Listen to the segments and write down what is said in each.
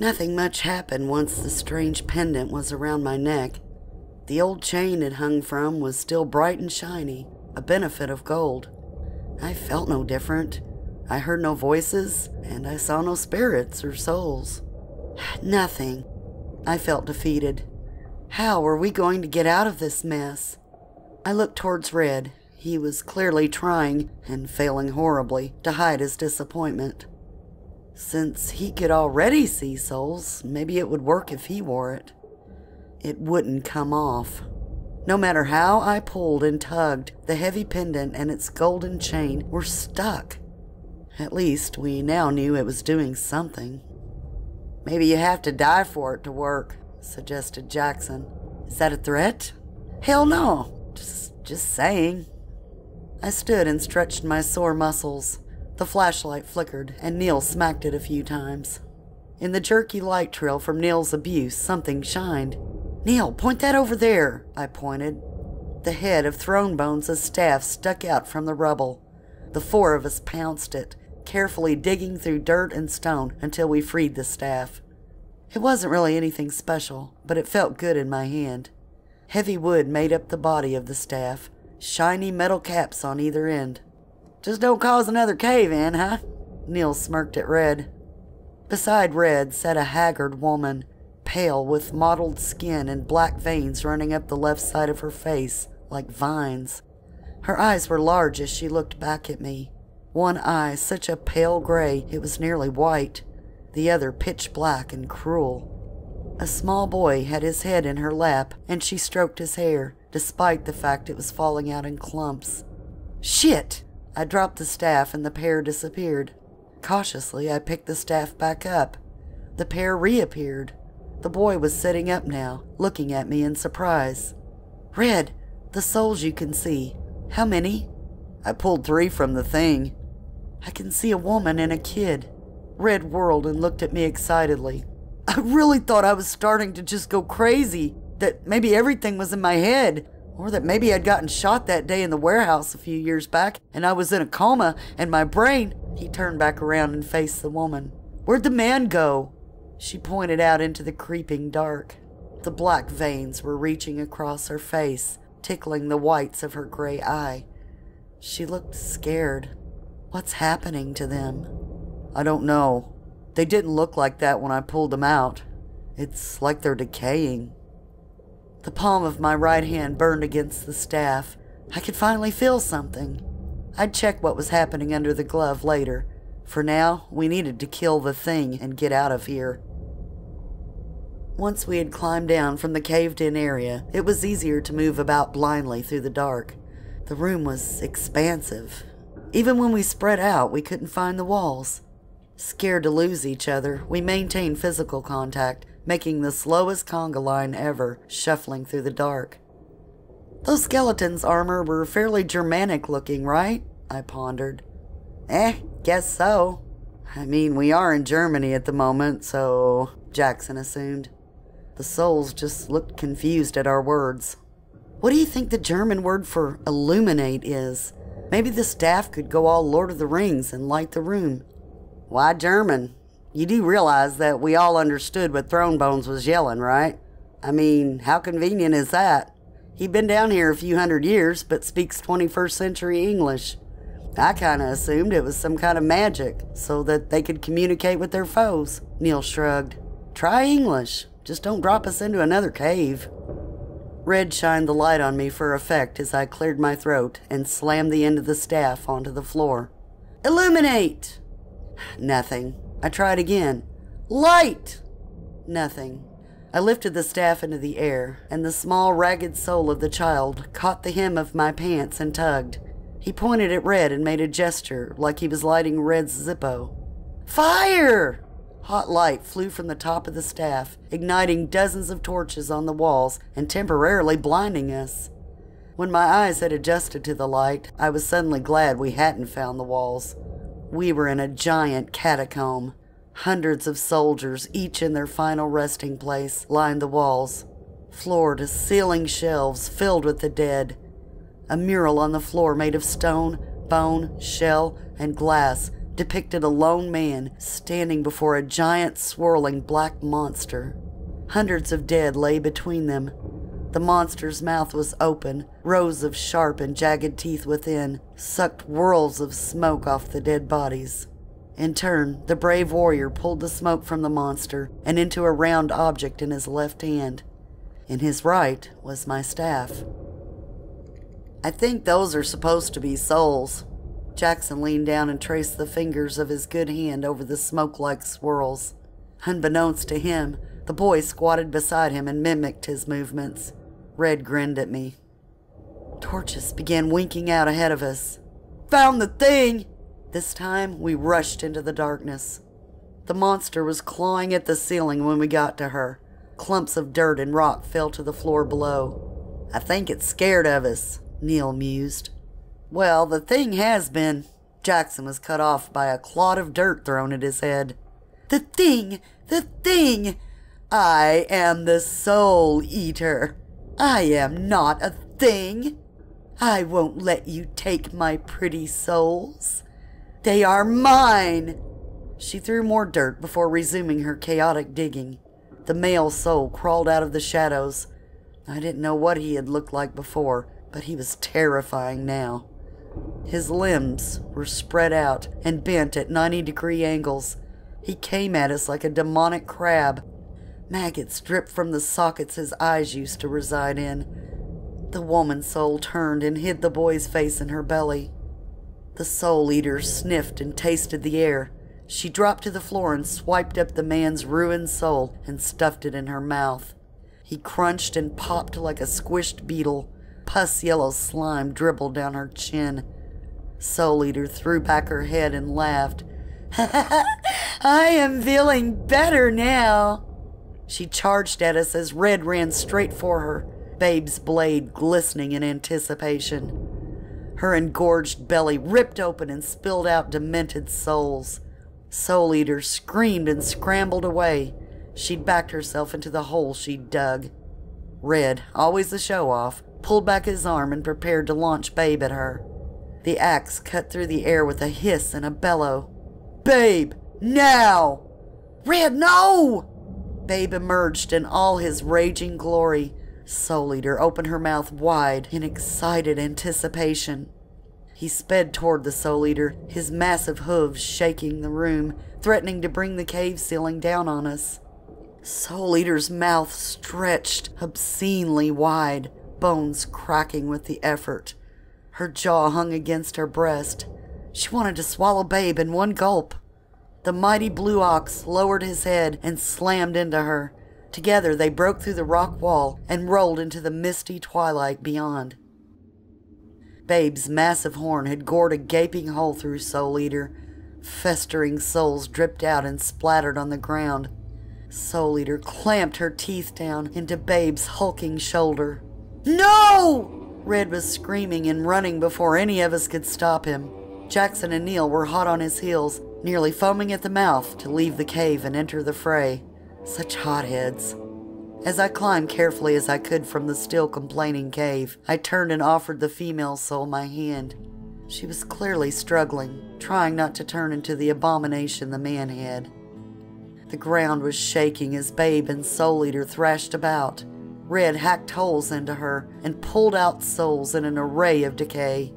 Nothing much happened once the strange pendant was around my neck. The old chain it hung from was still bright and shiny, a benefit of gold. I felt no different. I heard no voices, and I saw no spirits or souls. Nothing. I felt defeated. How were we going to get out of this mess? I looked towards Red. He was clearly trying, and failing horribly, to hide his disappointment. Since he could already see souls, maybe it would work if he wore it. It wouldn't come off. No matter how I pulled and tugged, the heavy pendant and its golden chain were stuck. At least we now knew it was doing something. "Maybe you have to die for it to work," suggested Jackson. "Is that a threat?" "Hell no. Just saying." I stood and stretched my sore muscles. The flashlight flickered, and Neil smacked it a few times. In the jerky light trail from Neil's abuse, something shined. "Neil, point that over there," I pointed. The head of Thronebones' staff stuck out from the rubble. The four of us pounced it, carefully digging through dirt and stone until we freed the staff. It wasn't really anything special, but it felt good in my hand. Heavy wood made up the body of the staff, shiny metal caps on either end. "Just don't cause another cave-in, huh?" Neil smirked at Red. Beside Red sat a haggard woman, pale with mottled skin and black veins running up the left side of her face like vines. Her eyes were large as she looked back at me. One eye such a pale gray it was nearly white, the other pitch black and cruel. A small boy had his head in her lap, and she stroked his hair, despite the fact it was falling out in clumps. "Shit!" I dropped the staff and the pair disappeared. Cautiously, I picked the staff back up. The pair reappeared. The boy was sitting up now, looking at me in surprise. "Red, the souls you can see. How many?" "I pulled 3 from the thing." "I can see a woman and a kid." Red whirled and looked at me excitedly. "I really thought I was starting to just go crazy, that maybe everything was in my head. Or that maybe I'd gotten shot that day in the warehouse a few years back, and I was in a coma, and my brain—" He turned back around and faced the woman. "Where'd the man go?" She pointed out into the creeping dark. The black veins were reaching across her face, tickling the whites of her gray eye. She looked scared. "What's happening to them?" "I don't know. They didn't look like that when I pulled them out. It's like they're decaying." The palm of my right hand burned against the staff. I could finally feel something. I'd check what was happening under the glove later. For now, we needed to kill the thing and get out of here. Once we had climbed down from the caved-in area, it was easier to move about blindly through the dark. The room was expansive. Even when we spread out, we couldn't find the walls. Scared to lose each other, we maintained physical contact, making the slowest conga line ever, shuffling through the dark. "Those skeletons' armor were fairly Germanic looking, right?" I pondered. Guess so. I mean, we are in Germany at the moment, so," Jackson assumed. The souls just looked confused at our words. "What do you think the German word for illuminate is? Maybe the staff could go all Lord of the Rings and light the room." "Why German? You do realize that we all understood what Thronebones was yelling, right? I mean, how convenient is that? He'd been down here a few hundred years, but speaks 21st century English. I kinda assumed it was some kind of magic, so that they could communicate with their foes." Neil shrugged. "Try English. Just don't drop us into another cave." Red shined the light on me for effect as I cleared my throat and slammed the end of the staff onto the floor. "Illuminate!" Nothing. I tried again. "Light!" Nothing. I lifted the staff into the air, and the small, ragged soul of the child caught the hem of my pants and tugged. He pointed at Red and made a gesture like he was lighting Red's Zippo. "Fire!" Hot light flew from the top of the staff, igniting dozens of torches on the walls and temporarily blinding us. When my eyes had adjusted to the light, I was suddenly glad we hadn't found the walls. We were in a giant catacomb. Hundreds of soldiers, each in their final resting place, lined the walls. Floor to ceiling shelves filled with the dead. A mural on the floor made of stone, bone, shell, and glass depicted a lone man standing before a giant swirling black monster. Hundreds of dead lay between them. The monster's mouth was open, rows of sharp and jagged teeth within sucked whirls of smoke off the dead bodies. In turn, the brave warrior pulled the smoke from the monster and into a round object in his left hand. In his right was my staff. "I think those are supposed to be souls." Jackson leaned down and traced the fingers of his good hand over the smoke-like swirls. Unbeknownst to him, the boy squatted beside him and mimicked his movements. Red grinned at me. Torches began winking out ahead of us. "Found the thing!" This time, we rushed into the darkness. The monster was clawing at the ceiling when we got to her. Clumps of dirt and rock fell to the floor below. "I think it's scared of us," Neil mused. "Well, the thing has been." Jackson was cut off by a clod of dirt thrown at his head. "The thing! The thing! I am the Soul Eater. I am not a thing. I won't let you take my pretty souls. They are mine." She threw more dirt before resuming her chaotic digging. The male soul crawled out of the shadows. I didn't know what he had looked like before, but he was terrifying now. His limbs were spread out and bent at 90-degree angles. He came at us like a demonic crab. Maggots dripped from the sockets his eyes used to reside in. The woman soul turned and hid the boy's face in her belly. The soul eater sniffed and tasted the air. She dropped to the floor and swiped up the man's ruined soul and stuffed it in her mouth. He crunched and popped like a squished beetle. Pus-yellow slime dribbled down her chin. Soul Eater threw back her head and laughed. "I am feeling better now." She charged at us as Red ran straight for her, Babe's blade glistening in anticipation. Her engorged belly ripped open and spilled out demented souls. Soul Eater screamed and scrambled away. She'd backed herself into the hole she'd dug. Red, always a show-off, pulled back his arm and prepared to launch Babe at her. The axe cut through the air with a hiss and a bellow. "Babe, now!" "Red, no!" Babe emerged in all his raging glory. Soul Eater opened her mouth wide in excited anticipation. He sped toward the Soul Eater, his massive hooves shaking the room, threatening to bring the cave ceiling down on us. Soul Eater's mouth stretched obscenely wide, bones cracking with the effort. Her jaw hung against her breast. She wanted to swallow Babe in one gulp. The mighty blue ox lowered his head and slammed into her. Together they broke through the rock wall and rolled into the misty twilight beyond. Babe's massive horn had gored a gaping hole through Soul Eater. Festering souls dripped out and splattered on the ground. Soul Eater clamped her teeth down into Babe's hulking shoulder. "No!" Red was screaming and running before any of us could stop him. Jackson and Neil were hot on his heels, nearly foaming at the mouth to leave the cave and enter the fray. Such hotheads. As I climbed carefully as I could from the still complaining cave, I turned and offered the female soul my hand. She was clearly struggling, trying not to turn into the abomination the man had. The ground was shaking as Babe and Soul Eater thrashed about. Red hacked holes into her and pulled out souls in an array of decay.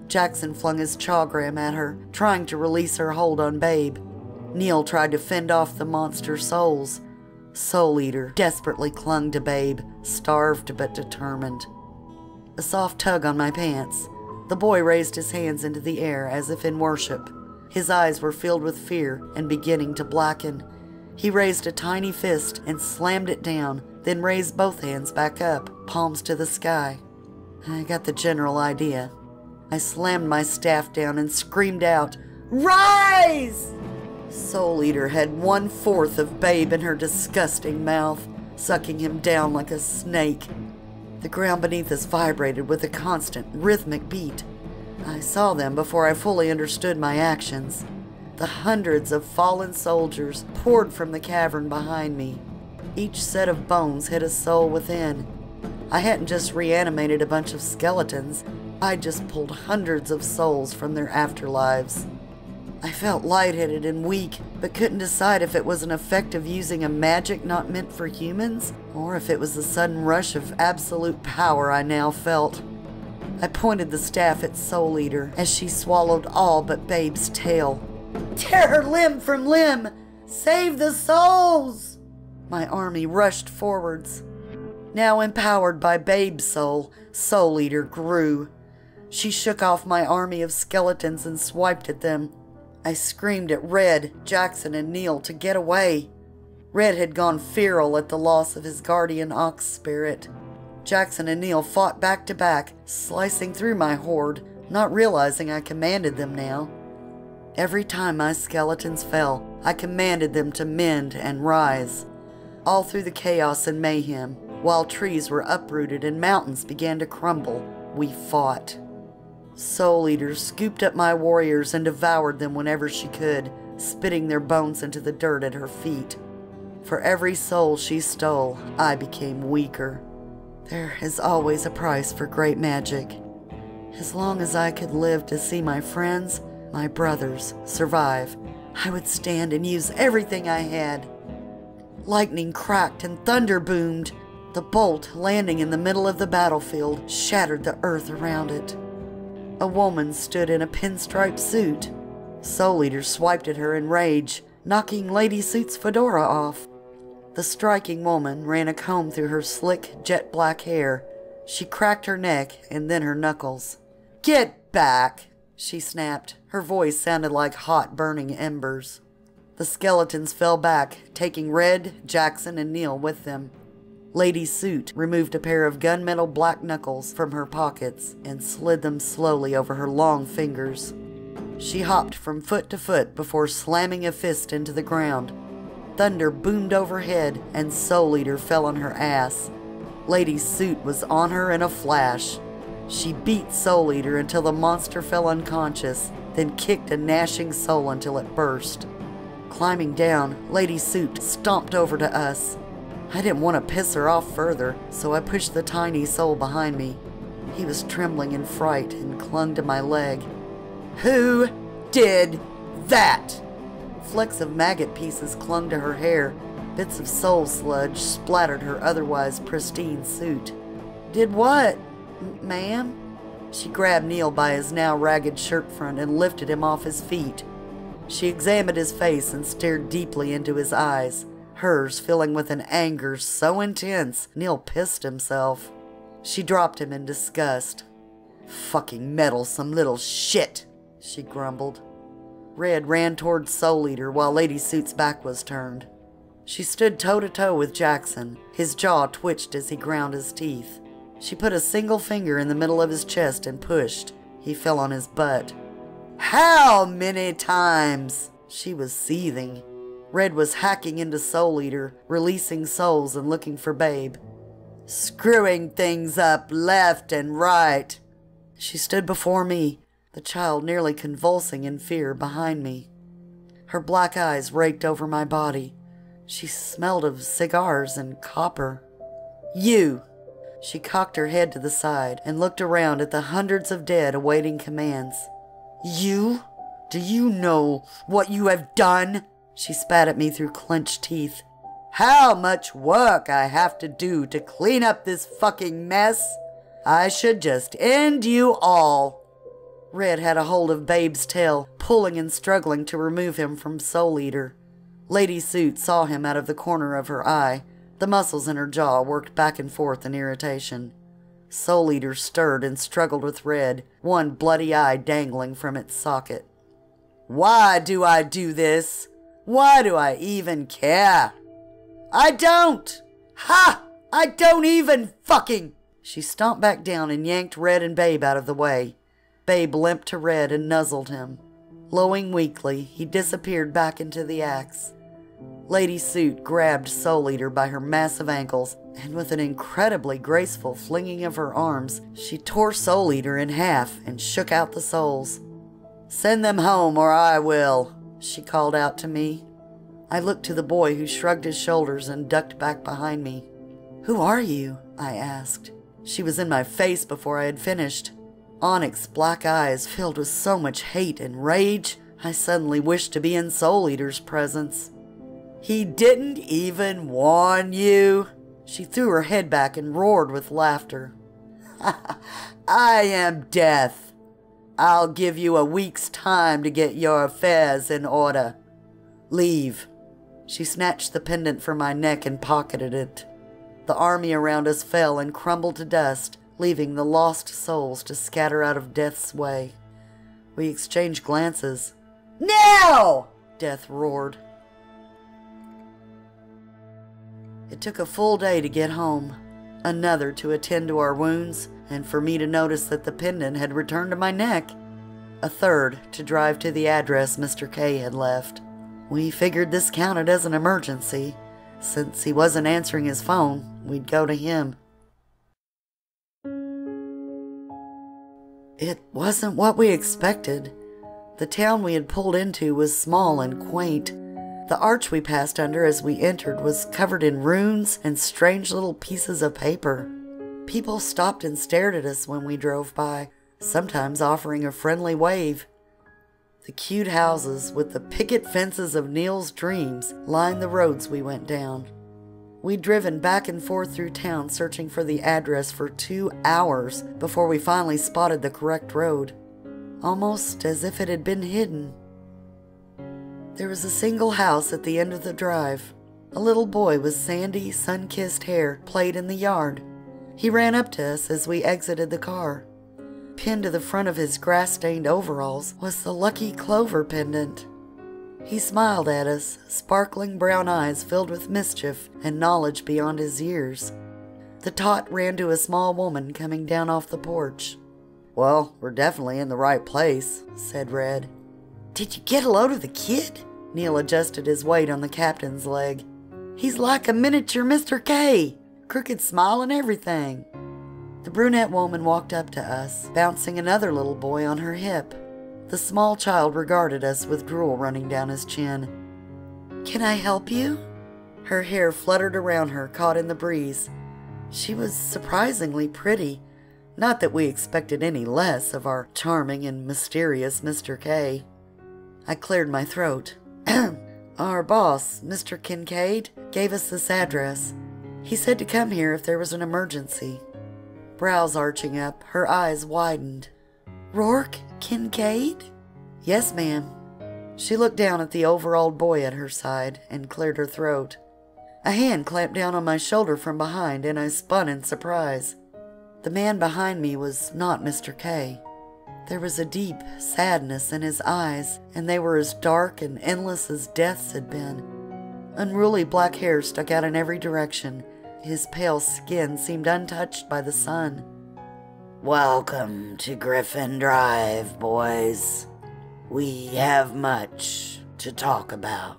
Jackson flung his chawgram at her, trying to release her hold on Babe. Neil tried to fend off the monster souls. Soul Eater desperately clung to Babe, starved but determined. A soft tug on my pants. The boy raised his hands into the air as if in worship. His eyes were filled with fear and beginning to blacken. He raised a tiny fist and slammed it down, then raised both hands back up, palms to the sky. I got the general idea. I slammed my staff down and screamed out, "Rise!" Soul Eater had 1/4 of Babe in her disgusting mouth, sucking him down like a snake. The ground beneath us vibrated with a constant, rhythmic beat. I saw them before I fully understood my actions. The hundreds of fallen soldiers poured from the cavern behind me. Each set of bones hid a soul within. I hadn't just reanimated a bunch of skeletons. I'd just pulled hundreds of souls from their afterlives. I felt lightheaded and weak, but couldn't decide if it was an effect of using a magic not meant for humans, or if it was the sudden rush of absolute power I now felt. I pointed the staff at Soul Eater as she swallowed all but Babe's tail. "Tear her limb from limb! Save the souls!" My army rushed forwards. Now empowered by Babe's soul, Soul Eater grew. She shook off my army of skeletons and swiped at them. I screamed at Red, Jackson, and Neil to get away. Red had gone feral at the loss of his guardian ox spirit. Jackson and Neil fought back to back, slicing through my horde, not realizing I commanded them now. Every time my skeletons fell, I commanded them to mend and rise. All through the chaos and mayhem, while trees were uprooted and mountains began to crumble, we fought. Soul Eater scooped up my warriors and devoured them whenever she could, spitting their bones into the dirt at her feet. For every soul she stole, I became weaker. There is always a price for great magic. As long as I could live to see my friends, my brothers, survive, I would stand and use everything I had. Lightning cracked and thunder boomed. The bolt, landing in the middle of the battlefield, shattered the earth around it. A woman stood in a pinstripe suit. Soul Eater swiped at her in rage, knocking Lady Suit's fedora off. The striking woman ran a comb through her slick, jet-black hair. She cracked her neck and then her knuckles. "Get back!" she snapped. Her voice sounded like hot, burning embers. The skeletons fell back, taking Red, Jackson, and Neil with them. Lady Suit removed a pair of gunmetal black knuckles from her pockets and slid them slowly over her long fingers. She hopped from foot to foot before slamming a fist into the ground. Thunder boomed overhead and Soul Eater fell on her ass. Lady Suit was on her in a flash. She beat Soul Eater until the monster fell unconscious, then kicked a gnashing soul until it burst. Climbing down, Lady Suit stomped over to us. I didn't want to piss her off further, so I pushed the tiny soul behind me. He was trembling in fright and clung to my leg. "Who did that?" Flecks of maggot pieces clung to her hair. Bits of soul sludge splattered her otherwise pristine suit. "Did what, ma'am?" She grabbed Neil by his now ragged shirt front and lifted him off his feet. She examined his face and stared deeply into his eyes, hers filling with an anger so intense Neil pissed himself. She dropped him in disgust. "Fucking meddlesome little shit," she grumbled. Red ran toward Soul Eater while Lady Suit's back was turned. She stood toe-to-toe with Jackson. His jaw twitched as he ground his teeth. She put a single finger in the middle of his chest and pushed. He fell on his butt. "How many times?" She was seething. Red was hacking into Soul Eater, releasing souls and looking for Babe. "Screwing things up left and right." She stood before me, the child nearly convulsing in fear behind me. Her black eyes raked over my body. She smelled of cigars and copper. "You!" She cocked her head to the side and looked around at the hundreds of dead awaiting commands. "You? Do you know what you have done?" She spat at me through clenched teeth. "How much work I have to do to clean up this fucking mess? I should just end you all." Red had a hold of Babe's tail, pulling and struggling to remove him from Soul Eater. Lady Suit saw him out of the corner of her eye. The muscles in her jaw worked back and forth in irritation. Soul Eater stirred and struggled with Red, one bloody eye dangling from its socket. "Why do I do this? Why do I even care? I don't! Ha! I don't even fucking!" She stomped back down and yanked Red and Babe out of the way. Babe limped to Red and nuzzled him. Lowing weakly, he disappeared back into the axe. Lady Suit grabbed Soul Eater by her massive ankles, and with an incredibly graceful flinging of her arms, she tore Soul Eater in half and shook out the souls. "Send them home or I will," she called out to me. I looked to the boy who shrugged his shoulders and ducked back behind me. "Who are you?" I asked. She was in my face before I had finished. Onyx black eyes filled with so much hate and rage, I suddenly wished to be in Soul Eater's presence. "He didn't even warn you?" She threw her head back and roared with laughter. "I am Death. I'll give you a week's time to get your affairs in order. Leave." She snatched the pendant from my neck and pocketed it. The army around us fell and crumbled to dust, leaving the lost souls to scatter out of Death's way. We exchanged glances. "Now!" Death roared. It took a full day to get home, another to attend to our wounds, and for me to notice that the pendant had returned to my neck, a third to drive to the address Mr. K had left. We figured this counted as an emergency. Since he wasn't answering his phone, we'd go to him. It wasn't what we expected. The town we had pulled into was small and quaint. The arch we passed under as we entered was covered in runes and strange little pieces of paper. People stopped and stared at us when we drove by, sometimes offering a friendly wave. The cute houses with the picket fences of Neil's dreams lined the roads we went down. We'd driven back and forth through town searching for the address for 2 hours before we finally spotted the correct road, almost as if it had been hidden. There was a single house at the end of the drive. A little boy with sandy, sun-kissed hair played in the yard. He ran up to us as we exited the car. Pinned to the front of his grass-stained overalls was the lucky clover pendant. He smiled at us, sparkling brown eyes filled with mischief and knowledge beyond his years. The tot ran to a small woman coming down off the porch. "Well, we're definitely in the right place," said Red. "Did you get a load of the kid?" Neil adjusted his weight on the captain's leg. "He's like a miniature Mr. K. Crooked smile and everything." The brunette woman walked up to us, bouncing another little boy on her hip. The small child regarded us with drool running down his chin. "Can I help you?" Her hair fluttered around her, caught in the breeze. She was surprisingly pretty. Not that we expected any less of our charming and mysterious Mr. K. I cleared my throat. "Our boss, Mr. Kincade, gave us this address. He said to come here if there was an emergency." Brows arching up, her eyes widened. "Rourke Kincade?" "Yes, ma'am." She looked down at the overalled boy at her side and cleared her throat. A hand clamped down on my shoulder from behind, and I spun in surprise. The man behind me was not Mr. K. There was a deep sadness in his eyes, and they were as dark and endless as Death's had been. Unruly black hair stuck out in every direction. His pale skin seemed untouched by the sun. "Welcome to Griffin Drive, boys. We have much to talk about."